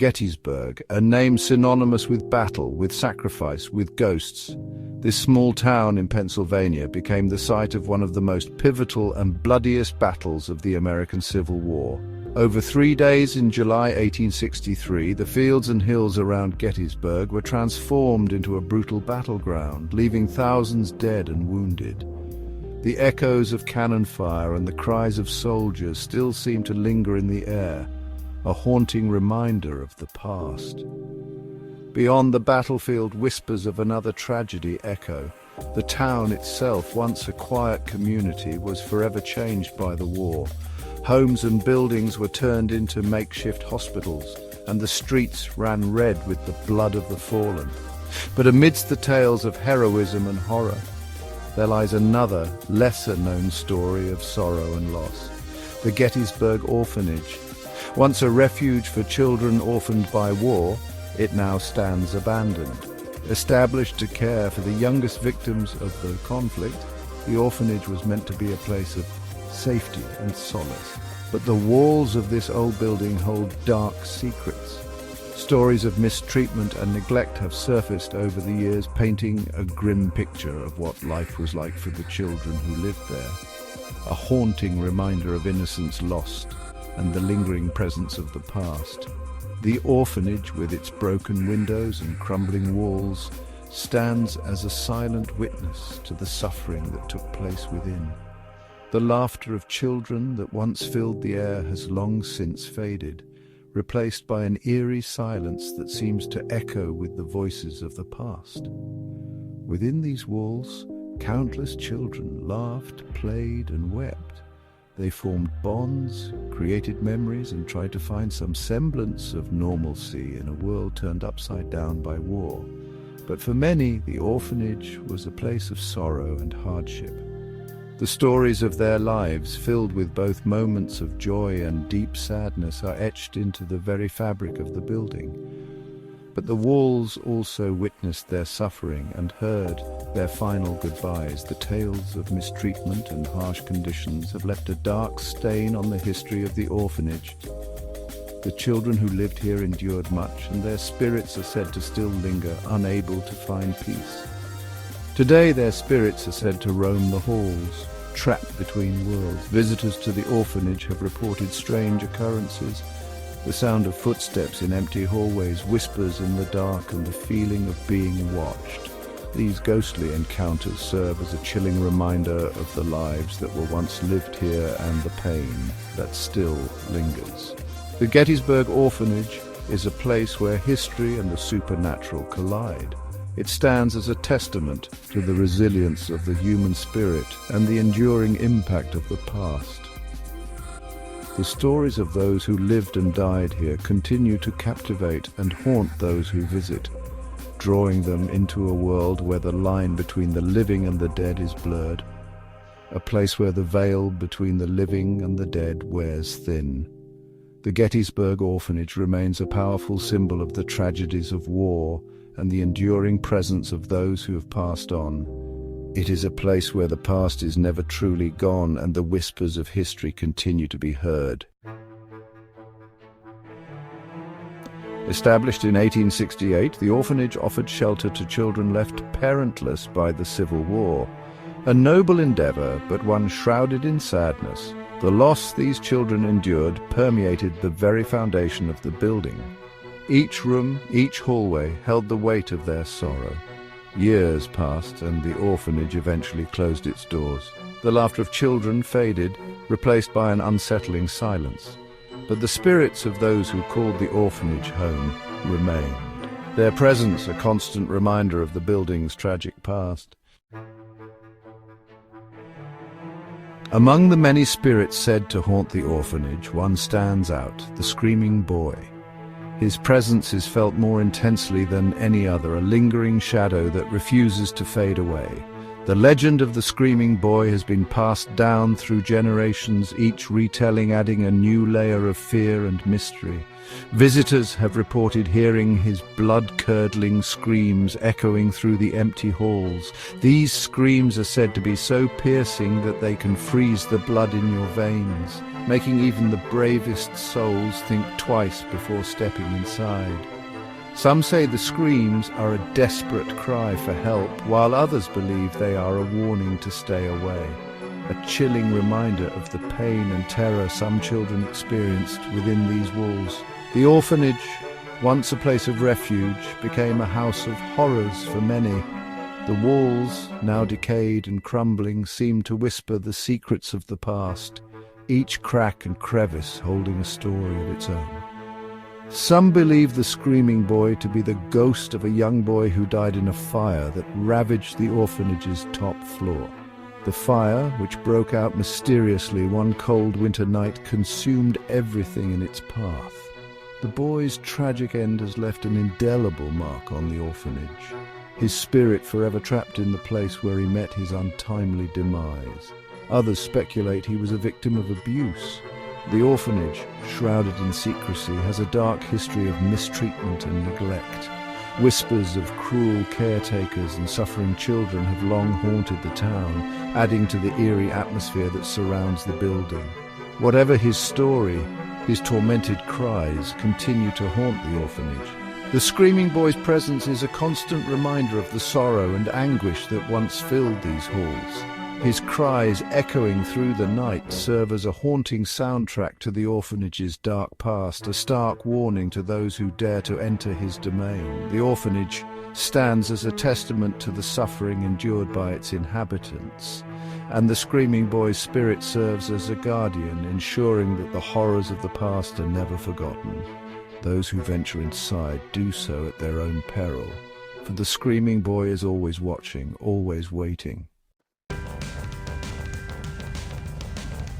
Gettysburg, a name synonymous with battle, with sacrifice, with ghosts. This small town in Pennsylvania became the site of one of the most pivotal and bloodiest battles of the American Civil War. Over 3 days in July 1863, the fields and hills around Gettysburg were transformed into a brutal battleground, leaving thousands dead and wounded. The echoes of cannon fire and the cries of soldiers still seem to linger in the air, a haunting reminder of the past. Beyond the battlefield, whispers of another tragedy echo. The town itself, once a quiet community, was forever changed by the war. Homes and buildings were turned into makeshift hospitals, and the streets ran red with the blood of the fallen. But amidst the tales of heroism and horror, there lies another, lesser-known story of sorrow and loss. The Gettysburg Orphanage. Once a refuge for children orphaned by war, it now stands abandoned. Established to care for the youngest victims of the conflict, the orphanage was meant to be a place of safety and solace. But the walls of this old building hold dark secrets. Stories of mistreatment and neglect have surfaced over the years, painting a grim picture of what life was like for the children who lived there. A haunting reminder of innocence lost and the lingering presence of the past. The orphanage, with its broken windows and crumbling walls, stands as a silent witness to the suffering that took place within. The laughter of children that once filled the air has long since faded, replaced by an eerie silence that seems to echo with the voices of the past. Within these walls, countless children laughed, played, and wept. They formed bonds, created memories, and tried to find some semblance of normalcy in a world turned upside down by war. But for many, the orphanage was a place of sorrow and hardship. The stories of their lives, filled with both moments of joy and deep sadness, are etched into the very fabric of the building. But the walls also witnessed their suffering and heard their final goodbyes. The tales of mistreatment and harsh conditions have left a dark stain on the history of the orphanage. The children who lived here endured much, and their spirits are said to still linger, unable to find peace. Today their spirits are said to roam the halls, trapped between worlds. Visitors to the orphanage have reported strange occurrences. The sound of footsteps in empty hallways, whispers in the dark, and the feeling of being watched. These ghostly encounters serve as a chilling reminder of the lives that were once lived here and the pain that still lingers. The Gettysburg Orphanage is a place where history and the supernatural collide. It stands as a testament to the resilience of the human spirit and the enduring impact of the past. The stories of those who lived and died here continue to captivate and haunt those who visit, drawing them into a world where the line between the living and the dead is blurred, a place where the veil between the living and the dead wears thin. The Gettysburg Orphanage remains a powerful symbol of the tragedies of war and the enduring presence of those who have passed on. It is a place where the past is never truly gone and the whispers of history continue to be heard. Established in 1868, the orphanage offered shelter to children left parentless by the Civil War. A noble endeavor, but one shrouded in sadness. The loss these children endured permeated the very foundation of the building. Each room, each hallway held the weight of their sorrow. Years passed, and the orphanage eventually closed its doors. The laughter of children faded, replaced by an unsettling silence. But the spirits of those who called the orphanage home remained. Their presence a constant reminder of the building's tragic past. Among the many spirits said to haunt the orphanage, one stands out, the screaming boy. His presence is felt more intensely than any other, a lingering shadow that refuses to fade away. The legend of the screaming boy has been passed down through generations, each retelling adding a new layer of fear and mystery. Visitors have reported hearing his blood-curdling screams echoing through the empty halls. These screams are said to be so piercing that they can freeze the blood in your veins. making even the bravest souls think twice before stepping inside. Some say the screams are a desperate cry for help, while others believe they are a warning to stay away, a chilling reminder of the pain and terror some children experienced within these walls. The orphanage, once a place of refuge, became a house of horrors for many. The walls, now decayed and crumbling, seemed to whisper the secrets of the past, each crack and crevice holding a story of its own. Some believe the screaming boy to be the ghost of a young boy who died in a fire that ravaged the orphanage's top floor. The fire, which broke out mysteriously one cold winter night, consumed everything in its path. The boy's tragic end has left an indelible mark on the orphanage, his spirit forever trapped in the place where he met his untimely demise. Others speculate he was a victim of abuse. The orphanage, shrouded in secrecy, has a dark history of mistreatment and neglect. Whispers of cruel caretakers and suffering children have long haunted the town, adding to the eerie atmosphere that surrounds the building. Whatever his story, his tormented cries continue to haunt the orphanage. The screaming boy's presence is a constant reminder of the sorrow and anguish that once filled these halls. His cries, echoing through the night, serve as a haunting soundtrack to the orphanage's dark past, a stark warning to those who dare to enter his domain. The orphanage stands as a testament to the suffering endured by its inhabitants, and the screaming boy's spirit serves as a guardian, ensuring that the horrors of the past are never forgotten. Those who venture inside do so at their own peril, for the screaming boy is always watching, always waiting.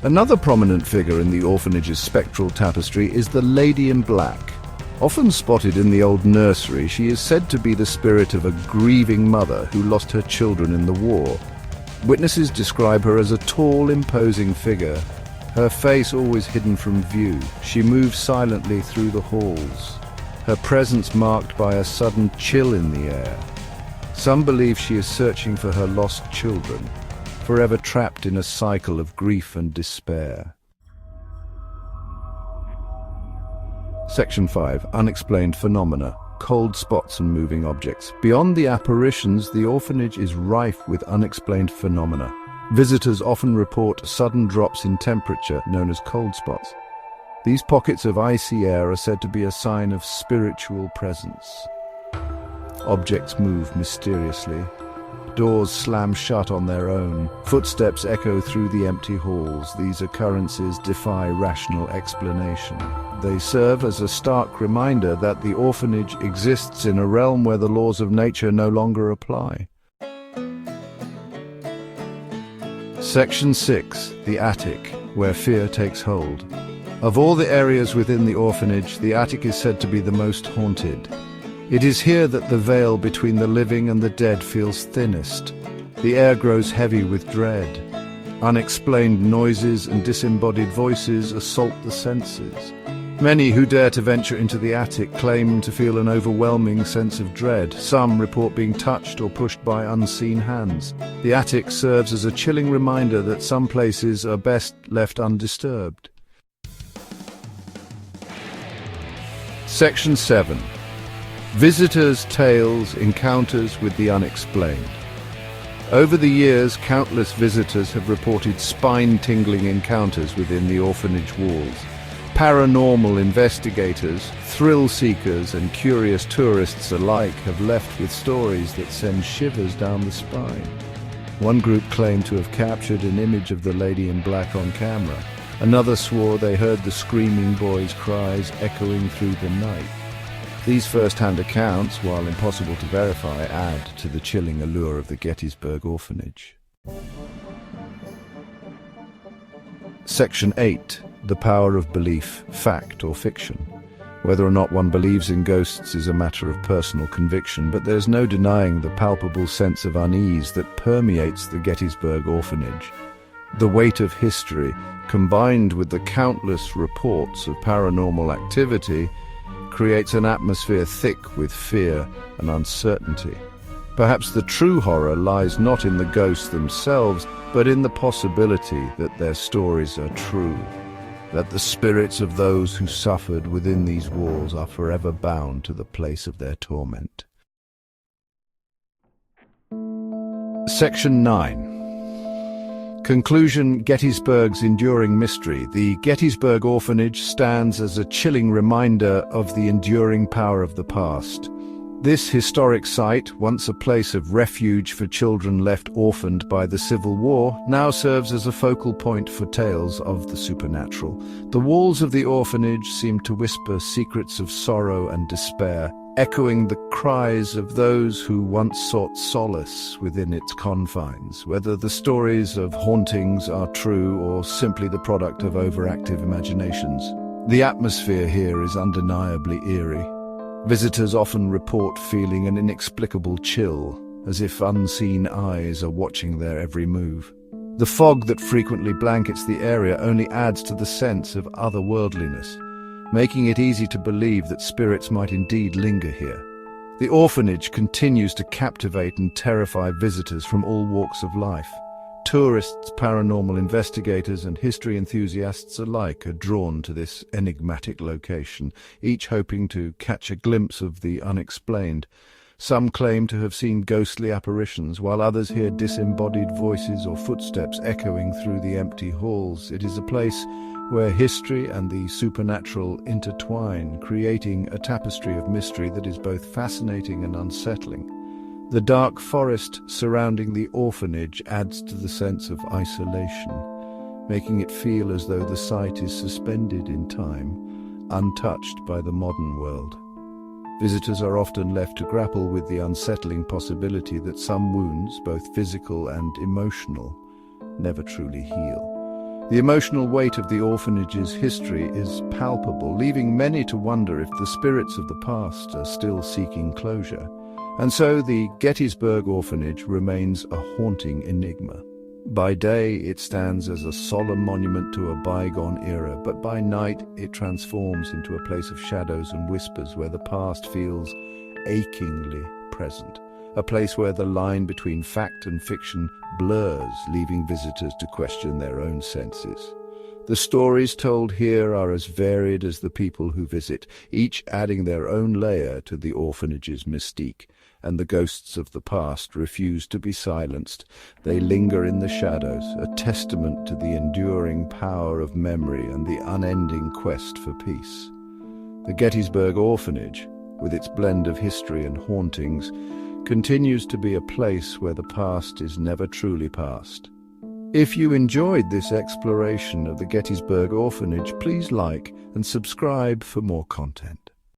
Another prominent figure in the orphanage's spectral tapestry is the Lady in Black. Often spotted in the old nursery, she is said to be the spirit of a grieving mother who lost her children in the war. Witnesses describe her as a tall, imposing figure, her face always hidden from view. She moves silently through the halls, her presence marked by a sudden chill in the air. Some believe she is searching for her lost children, forever trapped in a cycle of grief and despair. Section 5. Unexplained phenomena. Cold spots and moving objects. Beyond the apparitions, the orphanage is rife with unexplained phenomena. Visitors often report sudden drops in temperature, known as cold spots. These pockets of icy air are said to be a sign of spiritual presence. Objects move mysteriously. Doors slam shut on their own. Footsteps echo through the empty halls. These occurrences defy rational explanation. They serve as a stark reminder that the orphanage exists in a realm where the laws of nature no longer apply. Section 6. The Attic, where fear takes hold. Of all the areas within the orphanage, the attic is said to be the most haunted. It is here that the veil between the living and the dead feels thinnest. The air grows heavy with dread. Unexplained noises and disembodied voices assault the senses. Many who dare to venture into the attic claim to feel an overwhelming sense of dread. Some report being touched or pushed by unseen hands. The attic serves as a chilling reminder that some places are best left undisturbed. Section 7. Visitors' tales, encounters with the unexplained. Over the years, countless visitors have reported spine-tingling encounters within the orphanage walls. Paranormal investigators, thrill-seekers and curious tourists alike have left with stories that send shivers down the spine. One group claimed to have captured an image of the Lady in Black on camera. Another swore they heard the screaming boy's cries echoing through the night. These first-hand accounts, while impossible to verify, add to the chilling allure of the Gettysburg orphanage. Section 8. The power of belief, fact or fiction. Whether or not one believes in ghosts is a matter of personal conviction, but there's no denying the palpable sense of unease that permeates the Gettysburg orphanage. The weight of history, combined with the countless reports of paranormal activity, creates an atmosphere thick with fear and uncertainty. Perhaps the true horror lies not in the ghosts themselves, but in the possibility that their stories are true. that the spirits of those who suffered within these walls are forever bound to the place of their torment. Section 9. Conclusion: Gettysburg's enduring mystery. The Gettysburg Orphanage stands as a chilling reminder of the enduring power of the past. This historic site, once a place of refuge for children left orphaned by the Civil War, now serves as a focal point for tales of the supernatural. The walls of the orphanage seem to whisper secrets of sorrow and despair, echoing the cries of those who once sought solace within its confines, whether the stories of hauntings are true or simply the product of overactive imaginations. The atmosphere here is undeniably eerie. Visitors often report feeling an inexplicable chill, as if unseen eyes are watching their every move. The fog that frequently blankets the area only adds to the sense of otherworldliness, making it easy to believe that spirits might indeed linger here. The orphanage continues to captivate and terrify visitors from all walks of life. Tourists, paranormal investigators, and history enthusiasts alike are drawn to this enigmatic location, each hoping to catch a glimpse of the unexplained. Some claim to have seen ghostly apparitions, while others hear disembodied voices or footsteps echoing through the empty halls. It is a place where history and the supernatural intertwine, creating a tapestry of mystery that is both fascinating and unsettling. The dark forest surrounding the orphanage adds to the sense of isolation, making it feel as though the site is suspended in time, untouched by the modern world. Visitors are often left to grapple with the unsettling possibility that some wounds, both physical and emotional, never truly heal. The emotional weight of the orphanage's history is palpable, leaving many to wonder if the spirits of the past are still seeking closure. And so the Gettysburg Orphanage remains a haunting enigma. By day, it stands as a solemn monument to a bygone era, but by night it transforms into a place of shadows and whispers where the past feels achingly present, a place where the line between fact and fiction blurs, leaving visitors to question their own senses. The stories told here are as varied as the people who visit, each adding their own layer to the orphanage's mystique. And the ghosts of the past refuse to be silenced. They linger in the shadows, a testament to the enduring power of memory and the unending quest for peace. The Gettysburg Orphanage, with its blend of history and hauntings, continues to be a place where the past is never truly past. If you enjoyed this exploration of the Gettysburg Orphanage, please like and subscribe for more content.